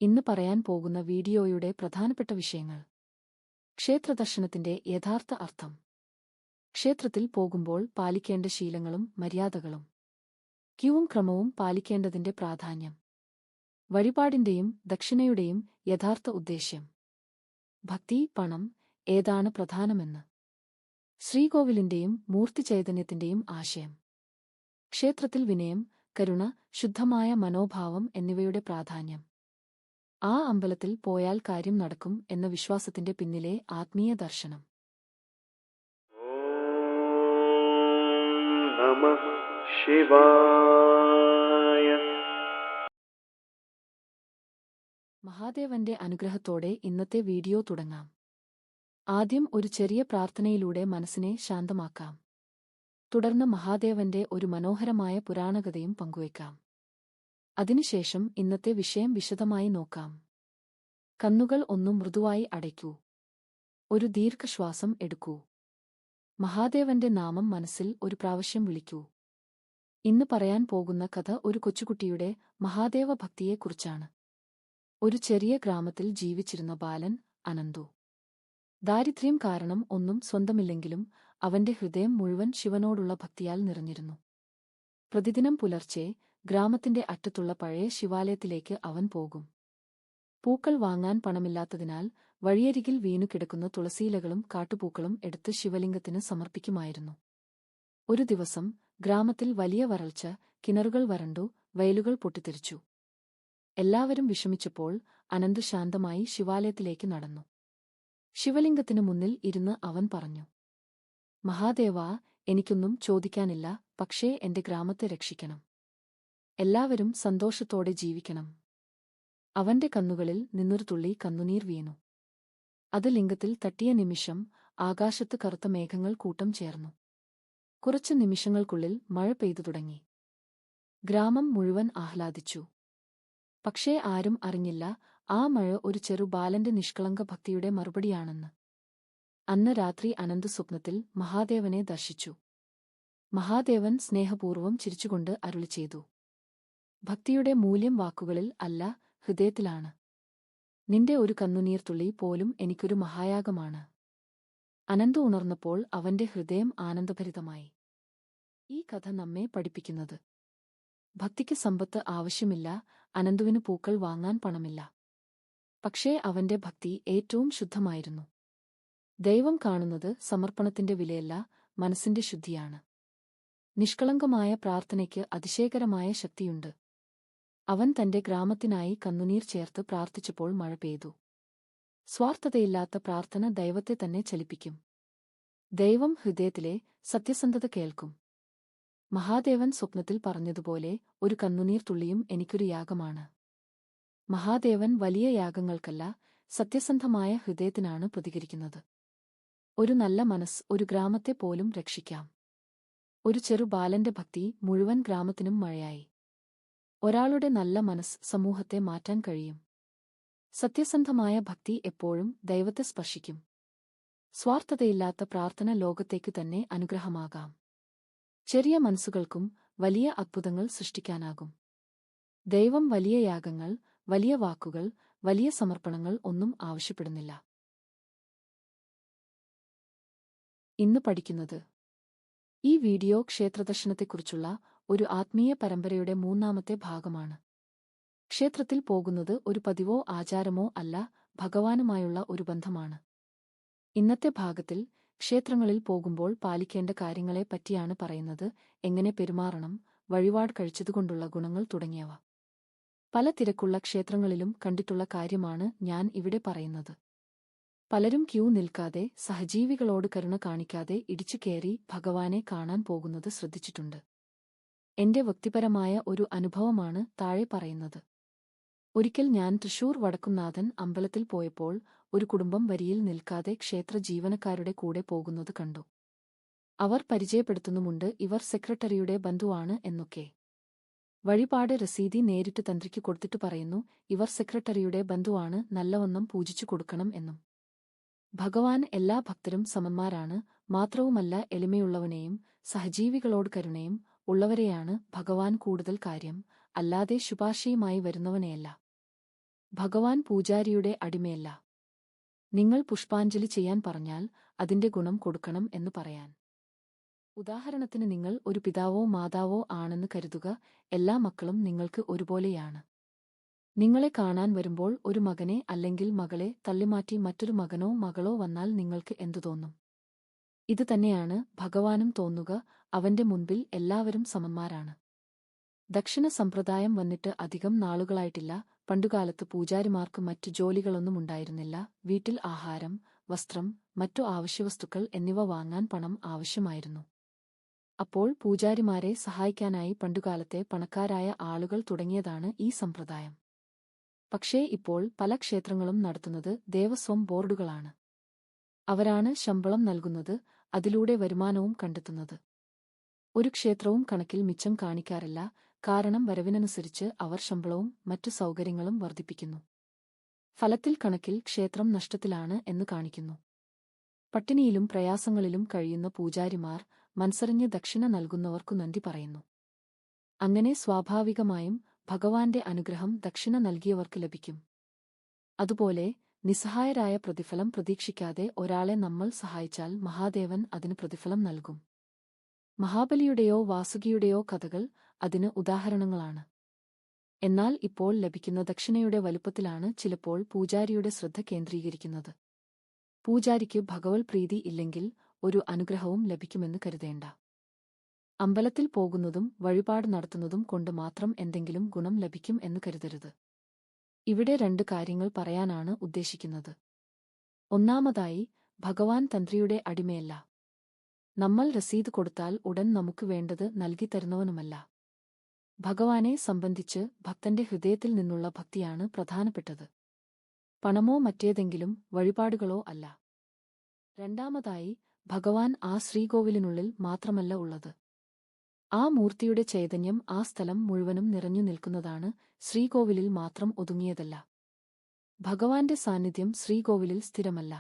ഇന്ന് പറയാൻ പോകുന്ന വീഡിയോയുടെ പ്രധാനപ്പെട്ട വിഷയങ്ങൾ. ക്ഷേത്രദർശനത്തിന്റെ യഥാർത്ഥ അർത്ഥം. ക്ഷേത്രത്തിൽ പോകുമ്പോൾ പാലിക്കേണ്ട ശീലങ്ങളും മര്യാദകളും. ക്യൂവും ക്രമവും പാലിക്കേണ്ടതിന്റെ പ്രാധാന്യം. വഴിപാടിന്റെയും ദക്ഷിണയുടെയും യഥാർത്ഥ ഉദ്ദേശ്യം. ഭക്തി, പണം ഏതാണ് പ്രധാനമെന്ന്. ശ്രീകോവിലിന്റെയും മൂർത്തിചൈതന്യത്തിന്റെയും ആശയം. ക്ഷേത്രത്തിൽ വിനയം, കരുണ, ശുദ്ധമായ മനോഭാവം എന്നിവയുടെ പ്രാധാന്യം. ആ അമ്പലത്തിൽ പോയാൽ കാര്യം നടക്കും എന്ന വിശ്വാസത്തിന്റെ പിന്നിലെ ആത്മീയ ദർശനം. ഓം നമഃ ശിവായ. മഹാദേവന്റെ അനുഗ്രഹത്തോടെ ഇന്നത്തെ വീഡിയോ തുടങ്ങാം. ആദ്യം ഒരു ചെറിയ പ്രാർത്ഥനയിലൂടെ മനസ്സിനെ ശാന്തമാക്കാം. തുടർന്ന് മഹാദേവന്റെ ഒരു മനോഹരമായ പുരാണകഥയും പങ്കുവയ്ക്കാം. അതിനുശേഷം ഇന്നത്തെ വിഷയം വിശദമായി നോക്കാം. കണ്ണുകൾ ഒന്ന് മൃദുവായി അടയ്ക്കൂ. ഒരു ദീർഘശ്വാസം എടുക്കൂ. മഹാദേവന്റെ നാമം മനസ്സിൽ ഒരു പ്രാവശ്യം വിളിക്കൂ. ഇന്ന് പറയാൻ പോകുന്ന കഥ ഒരു കൊച്ചുകുട്ടിയുടെ മഹാദേവ ഭക്തിയെക്കുറിച്ചാണ്. ഒരു ചെറിയ ഗ്രാമത്തിൽ ജീവിച്ചിരുന്ന ബാലൻ അനന്തു. ദാരിദ്ര്യം കാരണം ഒന്നും സ്വന്തമില്ലെങ്കിലും അവന്റെ ഹൃദയം മുഴുവൻ ശിവനോടുള്ള ഭക്തിയാൽ നിറഞ്ഞിരുന്നു. പ്രതിദിനം പുലർച്ചെ ഗ്രാമത്തിന്റെ അറ്റത്തുള്ള പഴയ ശിവാലയത്തിലേക്ക് അവൻ പോകും. പൂക്കൾ വാങ്ങാൻ പണമില്ലാത്തതിനാൽ വഴിയരികിൽ വീണുകിടക്കുന്ന തുളസിയിലകളും കാട്ടുപൂക്കളും എടുത്ത് ശിവലിംഗത്തിന് സമർപ്പിക്കുമായിരുന്നു. ഒരു ദിവസം ഗ്രാമത്തിൽ വലിയ വരൾച്ച, കിണറുകൾ വരണ്ടു, വയലുകൾ പൊട്ടിത്തെറിച്ചു. എല്ലാവരും വിഷമിച്ചപ്പോൾ അനന്ത് ശാന്തമായി ശിവാലയത്തിലേക്ക് നടന്നു. ശിവലിംഗത്തിനു മുന്നിൽ ഇരുന്ന് അവൻ പറഞ്ഞു, മഹാദേവാ, എനിക്കൊന്നും ചോദിക്കാനില്ല, പക്ഷേ എന്റെ ഗ്രാമത്തെ രക്ഷിക്കണം. എല്ലാവരും സന്തോഷത്തോടെ ജീവിക്കണം. അവന്റെ കണ്ണുകളിൽ നിന്നൊരു തുള്ളി കണ്ണുനീർ വീണു. അത് ലിംഗത്തിൽ തട്ടിയ നിമിഷം ആകാശത്ത് കറുത്ത മേഘങ്ങൾ കൂട്ടം ചേർന്നു. കുറച്ച് നിമിഷങ്ങൾക്കുള്ളിൽ മഴ പെയ്തു തുടങ്ങി. ഗ്രാമം മുഴുവൻ ആഹ്ലാദിച്ചു. പക്ഷേ ആരും അറിഞ്ഞില്ല ആ മഴ ഒരു ചെറു ബാലന്റെ നിഷ്കളങ്ക ഭക്തിയുടെ മറുപടിയാണെന്ന്. അന്ന് രാത്രി അനന്ത് സ്വപ്നത്തിൽ മഹാദേവനെ ദർശിച്ചു. മഹാദേവൻ സ്നേഹപൂർവ്വം ചിരിച്ചുകൊണ്ട് അരുളി ചെയ്തു, ഭക്തിയുടെ മൂല്യം വാക്കുകളിൽ അല്ല, ഹൃദയത്തിലാണ്. നിന്റെ ഒരു കണ്ണുനീർത്തുള്ളി പോലും എനിക്കൊരു മഹായാഗമാണ്. അനന്ത് ഉണർന്നപ്പോൾ അവന്റെ ഹൃദയം ആനന്ദഭരിതമായി. ഈ കഥ നമ്മെ പഠിപ്പിക്കുന്നത്, ഭക്തിക്ക് സമ്പത്ത് ആവശ്യമില്ല, അനന്തുവിന് പൂക്കൾ വാങ്ങാൻ പണമില്ല. പക്ഷേ അവന്റെ ഭക്തി ഏറ്റവും ശുദ്ധമായിരുന്നു. ദൈവം കാണുന്നത് സമർപ്പണത്തിന്റെ വിലയല്ല, മനസ്സിന്റെ ശുദ്ധിയാണ്. നിഷ്കളങ്കമായ പ്രാർത്ഥനയ്ക്ക് അതിശയകരമായ ശക്തിയുണ്ട്. അവൻ തന്റെ ഗ്രാമത്തിനായി കണ്ണുനീർ ചേർത്ത് പ്രാർത്ഥിച്ചപ്പോൾ മഴ പെയ്തു. സ്വാർത്ഥതയില്ലാത്ത പ്രാർത്ഥന ദൈവത്തെ തന്നെ ചലിപ്പിക്കും. ദൈവം ഹൃദയത്തിലെ സത്യസന്ധത കേൾക്കും. മഹാദേവൻ സ്വപ്നത്തിൽ പറഞ്ഞതുപോലെ ഒരു കണ്ണുനീർ തുള്ളിയും എനിക്കൊരു യാഗമാണ്. മഹാദേവൻ വലിയ യാഗങ്ങൾക്കല്ല, സത്യസന്ധമായ ഹൃദയത്തിനാണ് പ്രതികരിക്കുന്നത്. ഒരു നല്ല മനസ്സ് ഒരു ഗ്രാമത്തെ പോലും രക്ഷിക്കാം. ഒരു ചെറു ബാലന്റെ ഭക്തി മുഴുവൻ ഗ്രാമത്തിനും മഴയായി. ഒരാളുടെ നല്ല മനസ്സ് സമൂഹത്തെ മാറ്റാൻ കഴിയും. സത്യസന്ധമായ ഭക്തി എപ്പോഴും ദൈവത്തെ സ്പർശിക്കും. സ്വാർത്ഥതയില്ലാത്ത പ്രാർത്ഥന ലോകത്തേക്കു തന്നെ അനുഗ്രഹമാകാം. ചെറിയ മനസ്സുകൾക്കും വലിയ അത്ഭുതങ്ങൾ സൃഷ്ടിക്കാനാകും. ദൈവം വലിയ യാഗങ്ങൾ, വലിയ വാക്കുകൾ, വലിയ സമർപ്പണങ്ങൾ ഒന്നും ആവശ്യപ്പെടുന്നില്ല. ഇന്ന് പഠിക്കുന്നത്, ഈ വീഡിയോ ക്ഷേത്രദർശനത്തെക്കുറിച്ചുള്ള ഒരു ആത്മീയ പരമ്പരയുടെ മൂന്നാമത്തെ ഭാഗമാണ്. ക്ഷേത്രത്തിൽ പോകുന്നത് ഒരു പതിവോ ആചാരമോ അല്ല, ഭഗവാനുമായുള്ള ഒരു ബന്ധമാണ്. ഇന്നത്തെ ഭാഗത്തിൽ ക്ഷേത്രങ്ങളിൽ പോകുമ്പോൾ പാലിക്കേണ്ട കാര്യങ്ങളെ പറ്റിയാണ് പറയുന്നത്. എങ്ങനെ പെരുമാറണം, വഴിപാട് കഴിച്ചതുകൊണ്ടുള്ള ഗുണങ്ങൾ തുടങ്ങിയവ. പല തിരക്കുള്ള ക്ഷേത്രങ്ങളിലും കണ്ടിട്ടുള്ള കാര്യമാണ് ഞാൻ ഇവിടെ പറയുന്നത്. പലരും ക്യൂ നിൽക്കാതെ, സഹജീവികളോട് കരുണ കാണിക്കാതെ ഇടിച്ചു കയറി ഭഗവാനെ കാണാൻ പോകുന്നത് ശ്രദ്ധിച്ചിട്ടുണ്ട്. എന്റെ വ്യക്തിപരമായ ഒരു അനുഭവമാണ് താഴെ പറയുന്നത്. ഒരിക്കൽ ഞാൻ തൃശൂർ വടക്കുംനാഥൻ അമ്പലത്തിൽ പോയപ്പോൾ ഒരു കുടുംബം വരിയിൽ നിൽക്കാതെ ക്ഷേത്ര ജീവനക്കാരുടെ കൂടെ പോകുന്നത് കണ്ടു. അവർ പരിചയപ്പെടുത്തുന്നുമുണ്ട് ഇവർ സെക്രട്ടറിയുടെ ബന്ധുവാണ് എന്നൊക്കെ. വഴിപാട് രസീതി നേരിട്ട് തന്ത്രിക്ക് കൊടുത്തിട്ട് പറയുന്നു ഇവർ സെക്രട്ടറിയുടെ ബന്ധുവാണ്, നല്ലവണ്ണം പൂജിച്ചു കൊടുക്കണം എന്നും. ഭഗവാൻ എല്ലാ ഭക്തരും സമന്മാരാണ്, മാത്രവുമല്ല എളിമയുള്ളവനെയും സഹജീവികളോട് കരുണയും ഉള്ളവരെയാണ് ഭഗവാൻ കൂടുതൽ കാര്യം, അല്ലാതെ ശുപാർശയുമായി വരുന്നവനെയല്ല. ഭഗവാൻ പൂജാരിയുടെ അടിമയല്ല. നിങ്ങൾ പുഷ്പാഞ്ജലി ചെയ്യാൻ പറഞ്ഞാൽ അതിന്റെ ഗുണം കൊടുക്കണം എന്ന് പറയാൻ. ഉദാഹരണത്തിന് നിങ്ങൾ ഒരു പിതാവോ മാതാവോ ആണെന്ന് കരുതുക, എല്ലാ മക്കളും നിങ്ങൾക്ക് ഒരുപോലെയാണ്. നിങ്ങളെ കാണാൻ വരുമ്പോൾ ഒരു മകനെ അല്ലെങ്കിൽ മകളെ തള്ളിമാറ്റി മറ്റൊരു മകനോ മകളോ വന്നാൽ നിങ്ങൾക്ക് എന്തു തോന്നും? ഇത് തന്നെയാണ് ഭഗവാനും തോന്നുക. അവന്റെ മുൻപിൽ എല്ലാവരും സമന്മാരാണ്. ദക്ഷിണ സമ്പ്രദായം വന്നിട്ട് അധികം നാളുകളായിട്ടില്ല. പണ്ടുകാലത്ത് പൂജാരിമാർക്ക് മറ്റു ജോലികളൊന്നുമുണ്ടായിരുന്നില്ല. വീട്ടിൽ ആഹാരം, വസ്ത്രം, മറ്റു ആവശ്യവസ്തുക്കൾ എന്നിവ വാങ്ങാൻ പണം ആവശ്യമായിരുന്നു. അപ്പോൾ പൂജാരിമാരെ സഹായിക്കാനായി പണ്ടുകാലത്തെ പണക്കാരായ ആളുകൾ തുടങ്ങിയതാണ് ഈ സമ്പ്രദായം. പക്ഷേ ഇപ്പോൾ പല ക്ഷേത്രങ്ങളും നടത്തുന്നത് ദേവസ്വം ബോർഡുകളാണ്. അവരാണ് ശമ്പളം നൽകുന്നത്, അതിലൂടെ വരുമാനവും കണ്ടെത്തുന്നത്. ഒരു ക്ഷേത്രവും കണക്കിൽ മിച്ചം കാണിക്കാറില്ല. കാരണം വരവിനനുസരിച്ച് അവർ ശമ്പളവും മറ്റു സൗകര്യങ്ങളും വർദ്ധിപ്പിക്കുന്നു. ഫലത്തിൽ കണക്കിൽ ക്ഷേത്രം നഷ്ടത്തിലാണ് എന്ന് കാണിക്കുന്നു. പട്ടിണിയിലും പ്രയാസങ്ങളിലും കഴിയുന്ന പൂജാരിമാർ മനസ്സറിഞ്ഞ് ദക്ഷിണ നൽകുന്നവർക്കു നന്ദി പറയുന്നു. അങ്ങനെ സ്വാഭാവികമായും ഭഗവാന്റെ അനുഗ്രഹം ദക്ഷിണ നൽകിയവർക്ക് ലഭിക്കും. അതുപോലെ നിസ്സഹായരായ പ്രതിഫലം പ്രതീക്ഷിക്കാതെ ഒരാളെ നമ്മൾ സഹായിച്ചാൽ മഹാദേവൻ അതിന് പ്രതിഫലം നൽകും. മഹാബലിയുടെയോ വാസുകിയുടെയോ കഥകൾ അതിന് ഉദാഹരണങ്ങളാണ്. എന്നാൽ ഇപ്പോൾ ലഭിക്കുന്ന ദക്ഷിണയുടെ വലുപ്പത്തിലാണ് ചിലപ്പോൾ പൂജാരിയുടെ ശ്രദ്ധ കേന്ദ്രീകരിക്കുന്നത്. പൂജാരിക്ക് ഭഗവത് പ്രീതി ഇല്ലെങ്കിൽ ഒരു അനുഗ്രഹവും ലഭിക്കുമെന്ന് കരുതേണ്ട. അമ്പലത്തിൽ പോകുന്നതും വഴിപാട് നടത്തുന്നതും കൊണ്ട് മാത്രം എന്തെങ്കിലും ഗുണം ലഭിക്കും എന്ന് കരുതരുത്. ഇവിടെ 2 കാര്യങ്ങൾ പറയാനാണ് ഉദ്ദേശിക്കുന്നത്. ഒന്നാമതായി, ഭഗവാൻ തന്ത്രിയുടെ അടിമയല്ല. നമ്മൾ രസീത് കൊടുത്താൽ ഉടൻ നമുക്ക് വേണ്ടത് നൽകിത്തരുന്നവനുമല്ല. ഭഗവാനെ സംബന്ധിച്ച് ഭക്തന്റെ ഹൃദയത്തിൽ നിന്നുള്ള ഭക്തിയാണ് പ്രധാനപ്പെട്ടത്, പണമോ മറ്റേതെങ്കിലും വഴിപാടുകളോ അല്ല. രണ്ടാമതായി, ഭഗവാൻ ആ ശ്രീകോവിലിനുള്ളിൽ മാത്രമല്ല ഉള്ളത്. ആ മൂർത്തിയുടെ ചൈതന്യം ആ സ്ഥലം മുഴുവനും നിറഞ്ഞു നിൽക്കുന്നതാണ്, ശ്രീകോവിലിൽ മാത്രം ഒതുങ്ങിയതല്ല. ഭഗവാന്റെ സാന്നിധ്യം ശ്രീകോവിലിൽ സ്ഥിരമല്ല.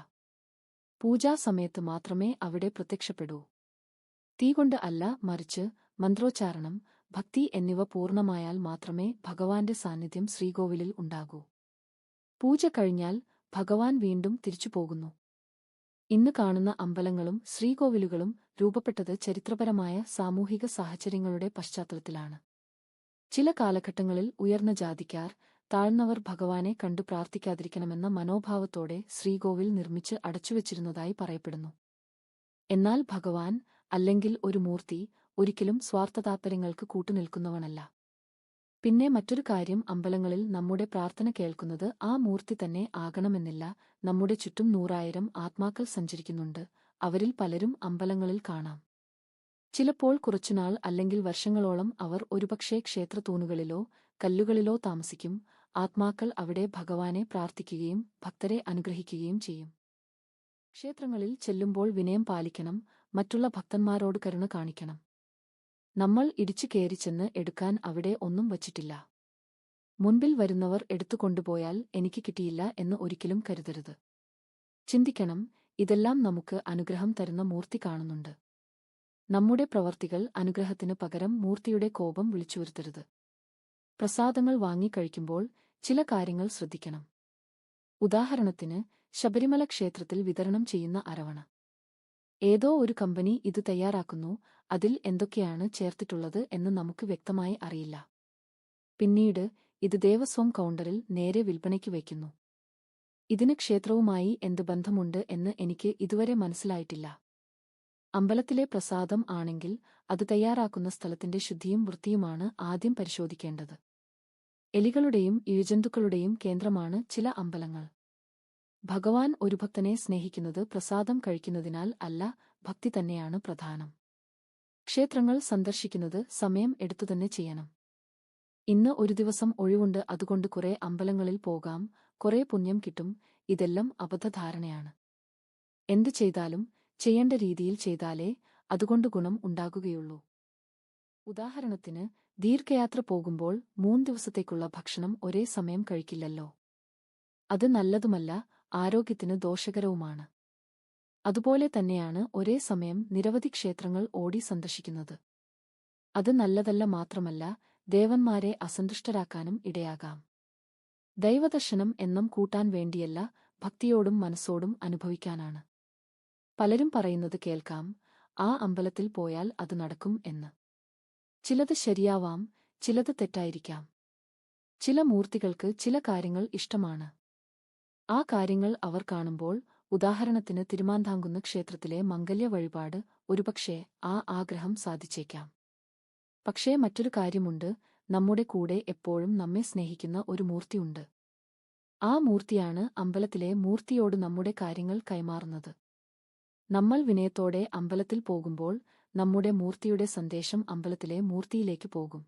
പൂജാസമയത്ത് മാത്രമേ അവിടെ പ്രത്യക്ഷപ്പെടൂ. തീകൊണ്ട് അല്ല, മറിച്ച് മന്ത്രോച്ചാരണം, ഭക്തി എന്നിവ പൂർണ്ണമായാൽ മാത്രമേ ഭഗവാന്റെ സാന്നിധ്യം ശ്രീകോവിലിൽ ഉണ്ടാകൂ. പൂജ കഴിഞ്ഞാൽ ഭഗവാൻ വീണ്ടും തിരിച്ചുപോകുന്നു. ഇന്ന് കാണുന്ന അമ്പലങ്ങളും ശ്രീകോവിലുകളും രൂപപ്പെട്ടത് ചരിത്രപരമായ സാമൂഹിക സാഹചര്യങ്ങളുടെ പശ്ചാത്തലത്തിലാണ്. ചില കാലഘട്ടങ്ങളിൽ ഉയർന്ന ജാതിക്കാർ, താഴ്ന്നവർ ഭഗവാനെ കണ്ടു പ്രാർത്ഥിക്കാതിരിക്കണമെന്ന മനോഭാവത്തോടെ ശ്രീകോവിൽ നിർമ്മിച്ച് അടച്ചുവച്ചിരുന്നതായി പറയപ്പെടുന്നു. എന്നാൽ ഭഗവാൻ, അല്ലെങ്കിൽ ഒരു മൂർത്തി, ഒരിക്കലും സ്വാർത്ഥതാൽപര്യങ്ങൾക്ക് കൂട്ടുനിൽക്കുന്നവനല്ല. പിന്നെ മറ്റൊരു കാര്യം, അമ്പലങ്ങളിൽ നമ്മുടെ പ്രാർത്ഥന കേൾക്കുന്നത് ആ മൂർത്തി തന്നെ ആകണമെന്നില്ല. നമ്മുടെ ചുറ്റും 100,000 ആത്മാക്കൾ സഞ്ചരിക്കുന്നുണ്ട്. അവരിൽ പലരും അമ്പലങ്ങളിൽ കാണാം. ചിലപ്പോൾ കുറച്ചുനാൾ അല്ലെങ്കിൽ വർഷങ്ങളോളം അവർ ഒരുപക്ഷേ ക്ഷേത്രത്തൂണുകളിലോ കല്ലുകളിലോ താമസിക്കും. ആത്മാക്കൾ അവിടെ ഭഗവാനെ പ്രാർത്ഥിക്കുകയും ഭക്തരെ അനുഗ്രഹിക്കുകയും ചെയ്യും. ക്ഷേത്രങ്ങളിൽ ചെല്ലുമ്പോൾ വിനയം പാലിക്കണം, മറ്റുള്ള ഭക്തന്മാരോട് കരുണ കാണിക്കണം. നമ്മൾ ഇടിച്ചു കയറിച്ചെന്ന് എടുക്കാൻ അവിടെ ഒന്നും വച്ചിട്ടില്ല. മുൻപിൽ വരുന്നവർ എടുത്തുകൊണ്ടുപോയാൽ എനിക്ക് കിട്ടിയില്ല എന്ന് ഒരിക്കലും കരുതരുത്. ചിന്തിക്കണം, ഇതെല്ലാം നമുക്ക് അനുഗ്രഹം തരുന്ന മൂർത്തി കാണുന്നുണ്ട്. നമ്മുടെ പ്രവർത്തികൾ അനുഗ്രഹത്തിന് പകരം മൂർത്തിയുടെ കോപം വിളിച്ചുവരുത്തരുത്. പ്രസാദങ്ങൾ വാങ്ങിക്കഴിക്കുമ്പോൾ ചില കാര്യങ്ങൾ ശ്രദ്ധിക്കണം. ഉദാഹരണത്തിന്, ശബരിമല ക്ഷേത്രത്തിൽ വിതരണം ചെയ്യുന്ന അരവണ. ഏതോ ഒരു കമ്പനി ഇത് തയ്യാറാക്കുന്നു. അതിൽ എന്തൊക്കെയാണ് ചേർത്തിട്ടുള്ളത് എന്ന് നമുക്ക് വ്യക്തമായി അറിയില്ല. പിന്നീട് ഇത് ദേവസ്വം കൗണ്ടറിൽ നേരെ വിൽപ്പനയ്ക്ക് വയ്ക്കുന്നു. ഇതിന് ക്ഷേത്രവുമായി എന്ത് ബന്ധമുണ്ട് എന്ന് എനിക്ക് ഇതുവരെ മനസ്സിലായിട്ടില്ല. അമ്പലത്തിലെ പ്രസാദം ആണെങ്കിൽ അത് തയ്യാറാക്കുന്ന സ്ഥലത്തിന്റെ ശുദ്ധിയും വൃത്തിയുമാണ് ആദ്യം പരിശോധിക്കേണ്ടത്. എലികളുടെയും ഇഴജന്തുക്കളുടെയും കേന്ദ്രമാണ് ചില അമ്പലങ്ങൾ. ഭഗവാൻ ഒരു ഭക്തനെ സ്നേഹിക്കുന്നത് പ്രസാദം കഴിക്കുന്നതിനാൽ അല്ല, ഭക്തി തന്നെയാണ് പ്രധാനം. ക്ഷേത്രങ്ങൾ സന്ദർശിക്കുന്നത് സമയം എടുത്തുതന്നെ ചെയ്യണം. ഇന്ന് ഒരു ദിവസം ഒഴിവുണ്ട്, അതുകൊണ്ട് കുറെ അമ്പലങ്ങളിൽ പോകാം, കുറെ പുണ്യം കിട്ടും. ഇതെല്ലാം അബദ്ധധാരണയാണ്. എന്തു ചെയ്താലും ചെയ്യേണ്ട രീതിയിൽ ചെയ്താലേ അതുകൊണ്ട് ഗുണം ഉണ്ടാകുകയുള്ളൂ. ഉദാഹരണത്തിന്, ദീർഘയാത്ര പോകുമ്പോൾ 3 ദിവസത്തേക്കുള്ള ഭക്ഷണം ഒരേ സമയം കഴിക്കില്ലല്ലോ. അത് നല്ലതുമല്ല, ആരോഗ്യത്തിന് ദോഷകരവുമാണ്. അതുപോലെ തന്നെയാണ് ഒരേ സമയം നിരവധി ക്ഷേത്രങ്ങൾ ഓടി സന്ദർശിക്കുന്നത്. അത് നല്ലതല്ല, മാത്രമല്ല ദേവന്മാരെ അസന്തുഷ്ടരാക്കാനും ഇടയാകാം. ദൈവദർശനം എണ്ണം കൂട്ടാൻ വേണ്ടിയല്ല, ഭക്തിയോടും മനസ്സോടും അനുഭവിക്കാനാണ്. പലരും പറയുന്നത് കേൾക്കാം, ആ അമ്പലത്തിൽ പോയാൽ അത് നടക്കും എന്ന്. ചിലത് ശരിയാവാം, ചിലത് തെറ്റായിരിക്കാം. ചില മൂർത്തികൾക്ക് ചില കാര്യങ്ങൾ ഇഷ്ടമാണ്. ആ കാര്യങ്ങൾ അവർ കാണുമ്പോൾ, ഉദാഹരണത്തിന് തിരുമാന്താംകുന്ന് ക്ഷേത്രത്തിലെ മംഗല്യ വഴിപാട്, ഒരുപക്ഷേ ആ ആഗ്രഹം സാധിച്ചേക്കാം. പക്ഷേ മറ്റൊരു കാര്യമുണ്ട്, നമ്മുടെ കൂടെ എപ്പോഴും നമ്മെ സ്നേഹിക്കുന്ന ഒരു മൂർത്തിയുണ്ട്. ആ മൂർത്തിയാണ് അമ്പലത്തിലെ മൂർത്തിയോട് നമ്മുടെ കാര്യങ്ങൾ കൈമാറുന്നത്. നമ്മൾ വിനയത്തോടെ അമ്പലത്തിൽ പോകുമ്പോൾ, നമ്മുടെ മൂർത്തിയുടെ സന്ദേശം അമ്പലത്തിലെ മൂർത്തിയിലേക്ക് പോകും.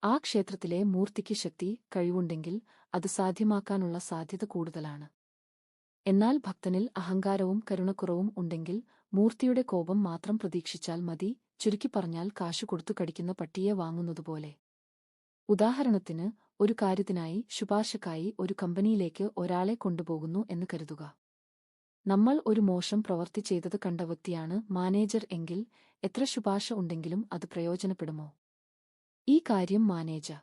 ആ ക്ഷേത്രത്തിലെ മൂർത്തിക്ക് ശക്തി, കഴിവുണ്ടെങ്കിൽ അത് സാധ്യമാക്കാനുള്ള സാധ്യത കൂടുതലാണ്. എന്നാൽ ഭക്തനിൽ അഹങ്കാരവും കരുണക്കുറവും ഉണ്ടെങ്കിൽ മൂർത്തിയുടെ കോപം മാത്രം പ്രതീക്ഷിച്ചാൽ മതി, ചുരുക്കിപ്പറഞ്ഞാൽ കാശു കൊടുത്തു കടിക്കുന്ന പട്ടിയെ വാങ്ങുന്നതുപോലെ. ഉദാഹരണത്തിന്, ഒരു കാര്യത്തിനായി ശുപാർശക്കായി ഒരു കമ്പനിയിലേക്ക് ഒരാളെ കൊണ്ടുപോകുന്നു എന്ന് കരുതുക. നമ്മൾ ഒരു മോശം പ്രവൃത്തി ചെയ്തത് കണ്ട വ്യക്തിയാണ് മാനേജർ എങ്കിൽ എത്ര ശുപാർശ ഉണ്ടെങ്കിലും അത് പ്രയോജനപ്പെടുമോ? ഈ കാര്യം മാനേജർ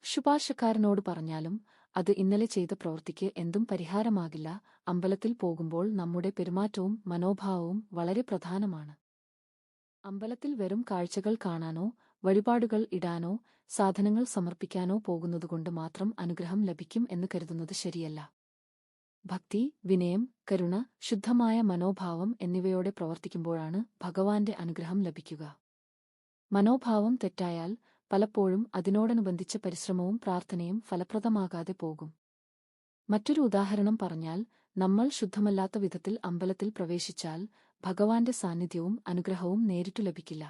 ശുപാർശക്കാരനോട് പറഞ്ഞാലും അത് ഇന്നലെ ചെയ്ത പ്രവൃത്തിക്ക് എന്തും പരിഹാരമാകില്ല. അമ്പലത്തിൽ പോകുമ്പോൾ നമ്മുടെ പെരുമാറ്റവും മനോഭാവവും വളരെ പ്രധാനമാണ്. അമ്പലത്തിൽ വെറും കാഴ്ചകൾ കാണാനോ വഴിപാടുകൾ ഇടാനോ സാധനങ്ങൾ സമർപ്പിക്കാനോ പോകുന്നതുകൊണ്ട് മാത്രം അനുഗ്രഹം ലഭിക്കും എന്ന് കരുതുന്നത് ശരിയല്ല. ഭക്തി, വിനയം, കരുണ, ശുദ്ധമായ മനോഭാവം എന്നിവയോടെ പ്രവർത്തിക്കുമ്പോഴാണ് ഭഗവാന്റെ അനുഗ്രഹം ലഭിക്കുക. മനോഭാവം തെറ്റായാൽ പലപ്പോഴും അതിനോടനുബന്ധിച്ച പരിശ്രമവും പ്രാർത്ഥനയും ഫലപ്രദമാകാതെ പോകും. മറ്റൊരു ഉദാഹരണം പറഞ്ഞാൽ, നമ്മൾ ശുദ്ധമല്ലാത്ത വിധത്തിൽ അമ്പലത്തിൽ പ്രവേശിച്ചാൽ ഭഗവാന്റെ സാന്നിധ്യവും അനുഗ്രഹവും നേരിട്ടു ലഭിക്കില്ല.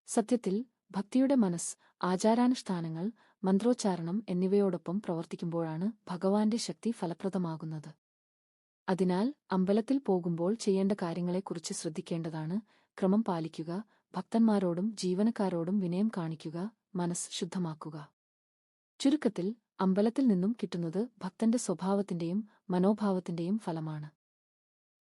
സത്യത്തിൽ, ഭക്തിയുടെ മനസ്സ്, ആചാരാനുഷ്ഠാനങ്ങൾ, മന്ത്രോച്ചാരണം എന്നിവയോടൊപ്പം പ്രവർത്തിക്കുമ്പോഴാണ് ഭഗവാന്റെ ശക്തി ഫലപ്രദമാകുന്നത്. അതിനാൽ അമ്പലത്തിൽ പോകുമ്പോൾ ചെയ്യേണ്ട കാര്യങ്ങളെക്കുറിച്ച് ശ്രദ്ധിക്കേണ്ടതാണ്. ക്രമം പാലിക്കുക, ഭക്തന്മാരോടും ജീവനക്കാരോടും വിനയം കാണിക്കുക, മനസ്സ് ശുദ്ധമാക്കുക. ചുരുക്കത്തിൽ, അമ്പലത്തിൽ നിന്നും കിട്ടുന്നത് ഭക്തന്റെ സ്വഭാവത്തിന്റെയും മനോഭാവത്തിന്റെയും ഫലമാണ്.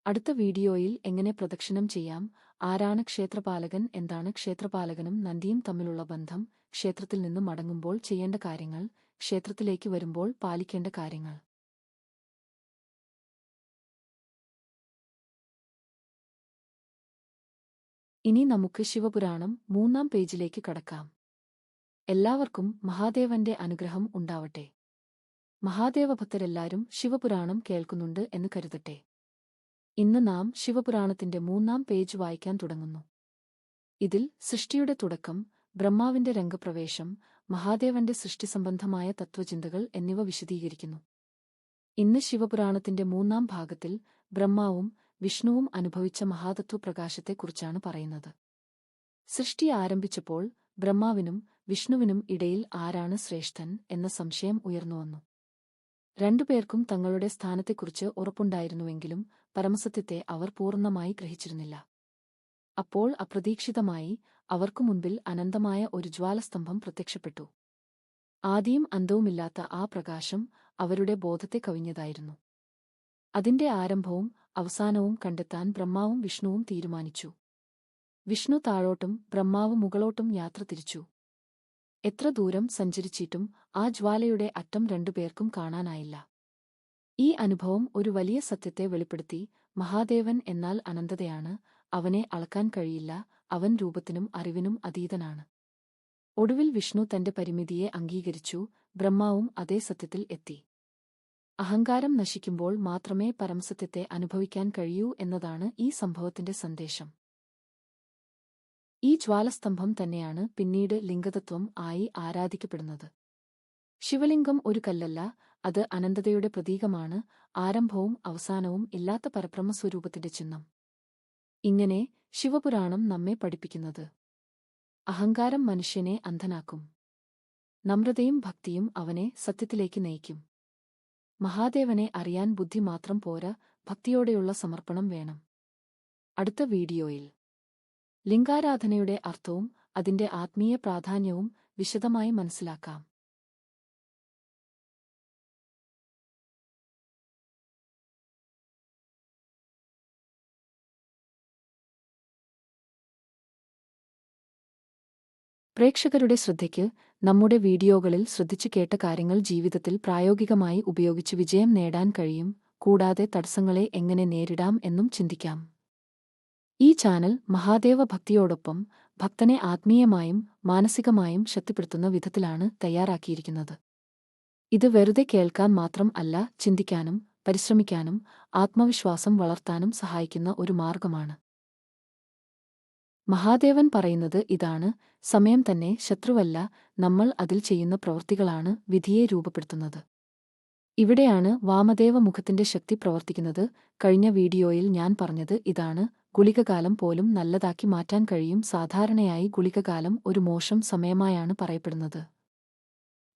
അടുത്ത വീഡിയോയിൽ എങ്ങനെ പ്രദക്ഷിണം ചെയ്യാം, ആരാണ് ക്ഷേത്രപാലകൻ, എന്താണ് ക്ഷേത്രപാലകനും നന്ദിയും തമ്മിലുള്ള ബന്ധം, ക്ഷേത്രത്തിൽ നിന്നും മടങ്ങുമ്പോൾ ചെയ്യേണ്ട കാര്യങ്ങൾ, ക്ഷേത്രത്തിലേക്ക് വരുമ്പോൾ പാലിക്കേണ്ട കാര്യങ്ങൾ. ഇനി നമുക്ക് ശിവപുരാണം 3-ാം പേജിലേക്ക് കടക്കാം. എല്ലാവർക്കും മഹാദേവന്റെ അനുഗ്രഹം ഉണ്ടാവട്ടെ. മഹാദേവഭക്തരെല്ലാരും ശിവപുരാണം കേൾക്കുന്നുണ്ട് എന്ന് കരുതട്ടെ. ഇന്ന് നാം ശിവപുരാണത്തിന്റെ 3-ാം പേജ് വായിക്കാൻ തുടങ്ങുന്നു. ഇതിൽ സൃഷ്ടിയുടെ തുടക്കം, ബ്രഹ്മാവിന്റെ രംഗപ്രവേശം, മഹാദേവന്റെ സൃഷ്ടിസംബന്ധമായ തത്വചിന്തകൾ എന്നിവ വിശദീകരിക്കുന്നു. ഇന്ന് ശിവപുരാണത്തിന്റെ 3-ാം ഭാഗത്തിൽ ബ്രഹ്മാവും വിഷ്ണുവും അനുഭവിച്ച മഹാതത്വപ്രകാശത്തെക്കുറിച്ചാണ് പറയുന്നത്. സൃഷ്ടി ആരംഭിച്ചപ്പോൾ ബ്രഹ്മാവിനും വിഷ്ണുവിനും ഇടയിൽ ആരാണ് ശ്രേഷ്ഠൻ എന്ന സംശയം ഉയർന്നുവന്നു. രണ്ടുപേർക്കും തങ്ങളുടെ സ്ഥാനത്തെക്കുറിച്ച് ഉറപ്പുണ്ടായിരുന്നുവെങ്കിലും പരമസത്യത്തെ അവർ പൂർണ്ണമായി ഗ്രഹിച്ചിരുന്നില്ല. അപ്പോൾ അപ്രതീക്ഷിതമായി അവർക്കു മുൻപിൽ അനന്തമായ ഒരു ജ്വാലസ്തംഭം പ്രത്യക്ഷപ്പെട്ടു. ആദിയും അന്തവുമില്ലാത്ത ആ പ്രകാശം അവരുടെ ബോധത്തെ കവിഞ്ഞതായിരുന്നു. അതിന്റെ ആരംഭവും അവസാനവും കണ്ടെത്താൻ ബ്രഹ്മാവും വിഷ്ണുവും തീരുമാനിച്ചു. വിഷ്ണു താഴോട്ടും ബ്രഹ്മാവ് മുകളോട്ടും യാത്ര തിരിച്ചു. എത്ര ദൂരം സഞ്ചരിച്ചിട്ടും ആ ജ്വാലയുടെ അറ്റം രണ്ടുപേർക്കും കാണാനായില്ല. ഈ അനുഭവം ഒരു വലിയ സത്യത്തെ വെളിപ്പെടുത്തി. മഹാദേവൻ എന്നാൽ അനന്തതയാണ്, അവനെ അളക്കാൻ കഴിയില്ല, അവൻ രൂപത്തിനും അറിവിനും അതീതനാണ്. ഒടുവിൽ വിഷ്ണു തന്റെ പരിമിതിയെ അംഗീകരിച്ചു, ബ്രഹ്മാവും അതേ സത്യത്തിൽ എത്തി. അഹങ്കാരം നശിക്കുമ്പോൾ മാത്രമേ പരമസത്യത്തെ അനുഭവിക്കാൻ കഴിയൂ എന്നതാണ് ഈ സംഭവത്തിന്റെ സന്ദേശം. ഈ ജ്വാലസ്തംഭം തന്നെയാണ് പിന്നീട് ലിംഗതത്വം ആയി ആരാധിക്കപ്പെടുന്നത്. ശിവലിംഗം ഒരു കല്ലല്ല, അത് അനന്തതയുടെ പ്രതീകമാണ്, ആരംഭവും അവസാനവും ഇല്ലാത്ത പരബ്രഹ്മസ്വരൂപത്തിന്റെ ചിഹ്നം. ഇങ്ങനെ ശിവപുരാണം നമ്മെ പഠിപ്പിക്കുന്നത്, അഹങ്കാരം മനുഷ്യനെ അന്ധനാക്കും, നമ്രതയും ഭക്തിയും അവനെ സത്യത്തിലേക്ക് നയിക്കും. മഹാദേവനെ അറിയാൻ ബുദ്ധി മാത്രം പോരാ, ഭക്തിയോടെയുള്ള സമർപ്പണം വേണം. അടുത്ത വീഡിയോയിൽ ലിംഗാരാധനയുടെ അർത്ഥവും അതിന്റെ ആത്മീയ പ്രാധാന്യവും വിശദമായി മനസ്സിലാക്കാം. പ്രേക്ഷകരുടെ ശ്രദ്ധയ്ക്ക് നമ്മുടെ വീഡിയോകളിൽ ശ്രദ്ധിച്ചു കേട്ട കാര്യങ്ങൾ ജീവിതത്തിൽ പ്രായോഗികമായി ഉപയോഗിച്ച് വിജയം നേടാൻ കഴിയും, കൂടാതെ തടസ്സങ്ങളെ എങ്ങനെ നേരിടാം എന്നും ചിന്തിക്കാം. ഈ ചാനൽ മഹാദേവ ഭക്തിയോടൊപ്പം ഭക്തനെ ആത്മീയമായും മാനസികമായും ശക്തിപ്പെടുത്തുന്ന വിധത്തിലാണ് തയ്യാറാക്കിയിരിക്കുന്നത്. ഇത് വെറുതെ കേൾക്കാൻ മാത്രം അല്ല, ചിന്തിക്കാനും പരിശ്രമിക്കാനും ആത്മവിശ്വാസം വളർത്താനും സഹായിക്കുന്ന ഒരു മാർഗമാണ്. മഹാദേവൻ പറയുന്നത് ഇതാണ്: സമയം തന്നെ ശത്രുവല്ല, നമ്മൾ അതിൽ ചെയ്യുന്ന പ്രവൃത്തികളാണ് വിധിയെ രൂപപ്പെടുത്തുന്നത്. ഇവിടെയാണ് വാമദേവ മുഖത്തിന്റെ ശക്തി പ്രവർത്തിക്കുന്നത്. കഴിഞ്ഞ വീഡിയോയിൽ ഞാൻ പറഞ്ഞത് ഇതാണ്: ഗുളികകാലം പോലും നല്ലതാക്കി മാറ്റാൻ കഴിയും. സാധാരണയായി ഗുളികകാലം ഒരു മോശം സമയമായാണ് പറയപ്പെടുന്നത്.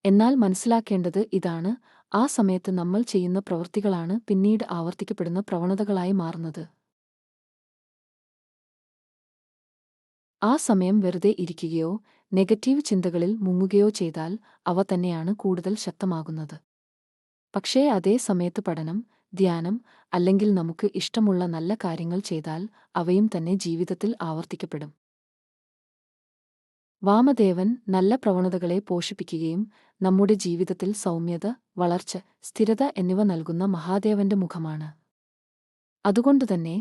എന്നാൽ മനസ്സിലാക്കേണ്ടത് ഇതാണ്: ആ സമയത്ത് നമ്മൾ ചെയ്യുന്ന പ്രവൃത്തികളാണ് പിന്നീട് ആവർത്തിക്കപ്പെടുന്ന പ്രവണതകളായി മാറുന്നത്. ആ സമയം വെറുതെ ഇരിക്കുകയോ നെഗറ്റീവ് ചിന്തകളിൽ മുങ്ങുകയോ ചെയ്താൽ അവ തന്നെയാണ് കൂടുതൽ ശക്തമാകുന്നത്. പക്ഷേ അതേ സമയത്ത് പഠനം, ധ്യാനം അല്ലെങ്കിൽ നമുക്ക് ഇഷ്ടമുള്ള നല്ല കാര്യങ്ങൾ ചെയ്താൽ അവയും തന്നെ ജീവിതത്തിൽ ആവർത്തിക്കപ്പെടും. വാമദേവൻ നല്ല പ്രവണതകളെ പോഷിപ്പിക്കുകയും നമ്മുടെ ജീവിതത്തിൽ സൗമ്യത, വളർച്ച, സ്ഥിരത എന്നിവ നൽകുന്ന മഹാദേവന്റെ മുഖമാണ്. അതുകൊണ്ടുതന്നെ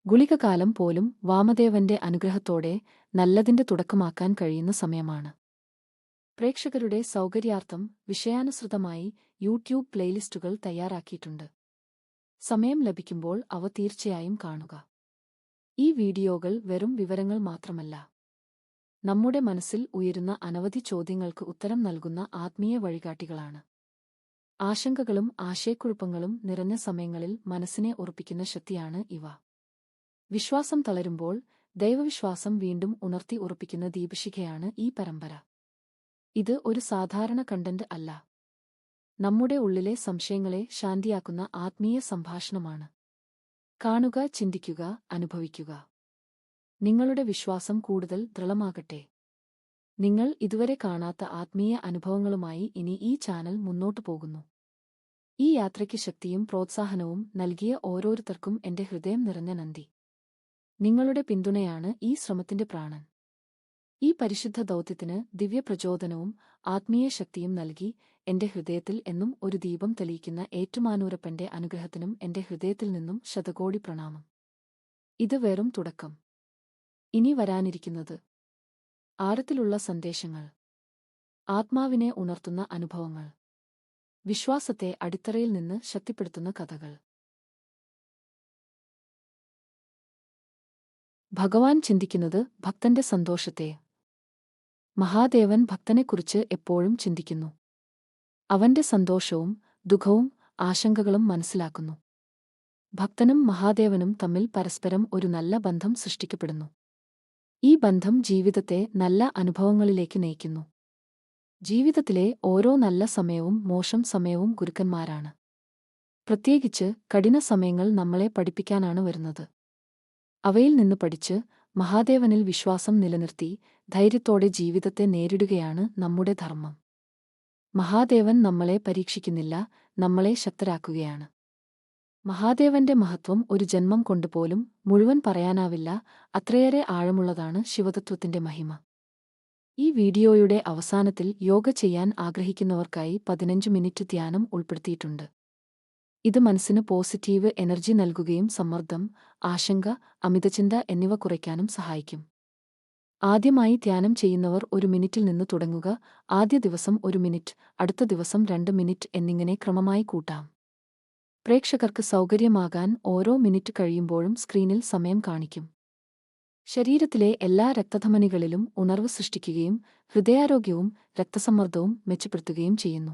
ഗുളികകാലം പോലും വാമദേവന്റെ അനുഗ്രഹത്തോടെ നല്ലതിന്റെ തുടക്കമാക്കാൻ കഴിയുന്ന സമയമാണ്. പ്രേക്ഷകരുടെ സൗകര്യാർത്ഥം വിഷയാനുസൃതമായി യൂട്യൂബ് പ്ലേലിസ്റ്റുകൾ തയ്യാറാക്കിയിട്ടുണ്ട്. സമയം ലഭിക്കുമ്പോൾ അവ തീർച്ചയായും കാണുക. ഈ വീഡിയോകൾ വെറും വിവരങ്ങൾ മാത്രമല്ല, നമ്മുടെ മനസ്സിൽ ഉയരുന്ന അനവധി ചോദ്യങ്ങൾക്ക് ഉത്തരം നൽകുന്ന ആത്മീയ വഴികാട്ടികളാണ്. ആശങ്കകളും ആശയക്കുഴപ്പങ്ങളും നിറഞ്ഞ സമയങ്ങളിൽ മനസ്സിനെ ഉറപ്പിക്കുന്ന ശക്തിയാണ് ഇവ. വിശ്വാസം തളരുമ്പോൾ ദൈവവിശ്വാസം വീണ്ടും ഉണർത്തി ഉറപ്പിക്കുന്ന ദീപശിഖയാണ് ഈ പരമ്പര. ഇത് ഒരു സാധാരണ കണ്ടന്റ് അല്ല. നമ്മുടെ ഉള്ളിലെ സംശയങ്ങളെ ശാന്തിയാക്കുന്ന ആത്മീയ സംഭാഷണമാണ്. കാണുക, ചിന്തിക്കുക, അനുഭവിക്കുക. നിങ്ങളുടെ വിശ്വാസം കൂടുതൽ ദൃഢമാകട്ടെ. നിങ്ങൾ ഇതുവരെ കാണാത്ത ആത്മീയ അനുഭവങ്ങളുമായി ഇനി ഈ ചാനൽ മുന്നോട്ടു പോകുന്നു. ഈ യാത്രയ്ക്ക് ശക്തിയും പ്രോത്സാഹനവും നൽകിയ ഓരോരുത്തർക്കും എന്റെ ഹൃദയം നിറഞ്ഞ നന്ദി. നിങ്ങളുടെ പിന്തുണയാണ് ഈ ശ്രമത്തിന്റെ പ്രാണൻ. ഈ പരിശുദ്ധ ദൗത്യത്തിന് ദിവ്യപ്രചോദനവും ആത്മീയ ശക്തിയും നൽകി എന്റെ ഹൃദയത്തിൽ എന്നും ഒരു ദീപം തെളിയിക്കുന്ന ഏറ്റുമാനൂരപ്പന്റെ അനുഗ്രഹത്തിനും എന്റെ ഹൃദയത്തിൽ നിന്നും ശതകോടി പ്രണാമം. ഇത് വെറും തുടക്കം. ഇനി വരാനിരിക്കുന്നത് ആഴത്തിലുള്ള സന്ദേശങ്ങൾ, ആത്മാവിനെ ഉണർത്തുന്ന അനുഭവങ്ങൾ, വിശ്വാസത്തെ അടിത്തറയിൽ നിന്ന് ശക്തിപ്പെടുത്തുന്ന കഥകൾ. ഭഗവാൻ ചിന്തിക്കുന്നത് ഭക്തന്റെ സന്തോഷത്തെ. മഹാദേവൻ ഭക്തനെക്കുറിച്ച് എപ്പോഴും ചിന്തിക്കുന്നു. അവന്റെ സന്തോഷവും ദുഃഖവും ആശങ്കകളും മനസ്സിലാക്കുന്നു. ഭക്തനും മഹാദേവനും തമ്മിൽ പരസ്പരം ഒരു നല്ല ബന്ധം സൃഷ്ടിക്കപ്പെടുന്നു. ഈ ബന്ധം ജീവിതത്തെ നല്ല അനുഭവങ്ങളിലേക്ക് നയിക്കുന്നു. ജീവിതത്തിലെ ഓരോ നല്ല സമയവും മോശം സമയവും ഗുരുക്കന്മാരാണ്. പ്രത്യേകിച്ച് കഠിന സമയങ്ങൾ നമ്മളെ പഠിപ്പിക്കാനാണ് വരുന്നത്. അവയിൽ നിന്ന് പഠിച്ച് മഹാദേവനിൽ വിശ്വാസം നിലനിർത്തി ധൈര്യത്തോടെ ജീവിതത്തെ നേരിടുകയാണ് നമ്മുടെ ധർമ്മം. മഹാദേവൻ നമ്മളെ പരീക്ഷിക്കുന്നില്ല, നമ്മളെ ശക്തരാക്കുകയാണ്. മഹാദേവന്റെ മഹത്വം ഒരു ജന്മം കൊണ്ടുപോലും മുഴുവൻ പറയാനാവില്ല, അത്രയേറെ ആഴമുള്ളതാണ് ശിവതത്വത്തിന്റെ മഹിമ. ഈ വീഡിയോയുടെ അവസാനത്തിൽ യോഗ ചെയ്യാൻ ആഗ്രഹിക്കുന്നവർക്കായി 15 മിനിറ്റ് ധ്യാനം ഉൾപ്പെടുത്തിയിട്ടുണ്ട്. ഇത് മനസ്സിന് പോസിറ്റീവ് എനർജി നൽകുകയും സമ്മർദ്ദം, ആശങ്ക, അമിതചിന്ത എന്നിവ കുറയ്ക്കാനും സഹായിക്കും. ആദ്യമായി ധ്യാനം ചെയ്യുന്നവർ 1 മിനിറ്റിൽ നിന്ന് തുടങ്ങുക. ആദ്യ ദിവസം 1 മിനിറ്റ്, അടുത്ത ദിവസം 2 മിനിറ്റ് എന്നിങ്ങനെ ക്രമമായി കൂട്ടാം. പ്രേക്ഷകർക്ക് സൗകര്യമാകാൻ ഓരോ മിനിറ്റ് കഴിയുമ്പോഴും സ്ക്രീനിൽ സമയം കാണിക്കും. ശരീരത്തിലെ എല്ലാ രക്തധമനികളിലും ഉണർവ് സൃഷ്ടിക്കുകയും ഹൃദയാരോഗ്യവും രക്തസമ്മർദ്ദവും മെച്ചപ്പെടുത്തുകയും ചെയ്യുന്നു.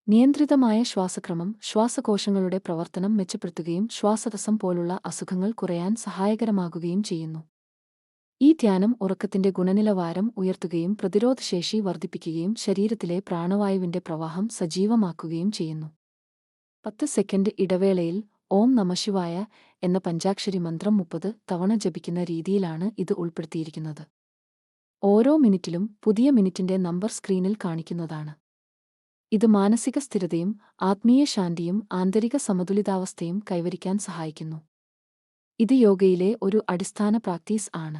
നിയന്ത്രിതമായ ശ്വാസക്രമം ശ്വാസകോശങ്ങളുടെ പ്രവർത്തനം മെച്ചപ്പെടുത്തുകയും ശ്വാസതടസ്സം പോലുള്ള അസുഖങ്ങൾ കുറയാൻ സഹായകരമാകുകയും ചെയ്യുന്നു. ഈ ധ്യാനം ഉറക്കത്തിന്റെ ഗുണനിലവാരം ഉയർത്തുകയും പ്രതിരോധശേഷി വർദ്ധിപ്പിക്കുകയും ശരീരത്തിലെ പ്രാണവായുവിന്റെ പ്രവാഹം സജീവമാക്കുകയും ചെയ്യുന്നു. 10 സെക്കൻഡ് ഇടവേളയിൽ ഓം നമഃശിവായ എന്ന പഞ്ചാക്ഷരി മന്ത്രം 30 തവണ ജപിക്കുന്ന രീതിയിലാണ് ഇത് ഉൾപ്പെടുത്തിയിരിക്കുന്നത്. ഓരോ മിനിറ്റിലും പുതിയ മിനിറ്റിന്റെ നമ്പർ സ്ക്രീനിൽ കാണിക്കുന്നതാണ്. ഇത് മാനസിക സ്ഥിരതയും ആത്മീയ ശാന്തിയും ആന്തരിക സമതുലിതാവസ്ഥയും കൈവരിക്കാൻ സഹായിക്കുന്നു. ഇത് യോഗയിലെ ഒരു അടിസ്ഥാന പ്രാക്ടീസ് ആണ്.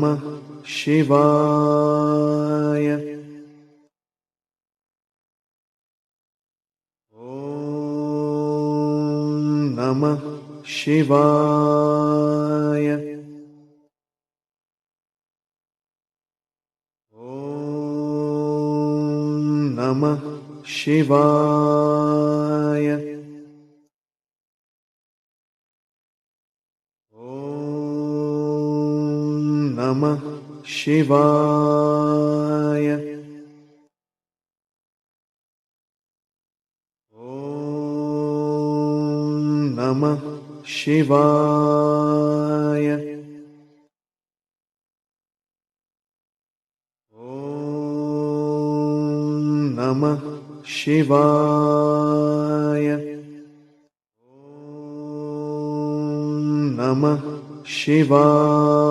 नमः शिवाय। ॐ नमः शिवाय। ॐ नमः शिवाय। ॐ नमः शिवाय। ॐ नमः शिवाय। ॐ नमः शिवाय। ॐ नमः शिवाय।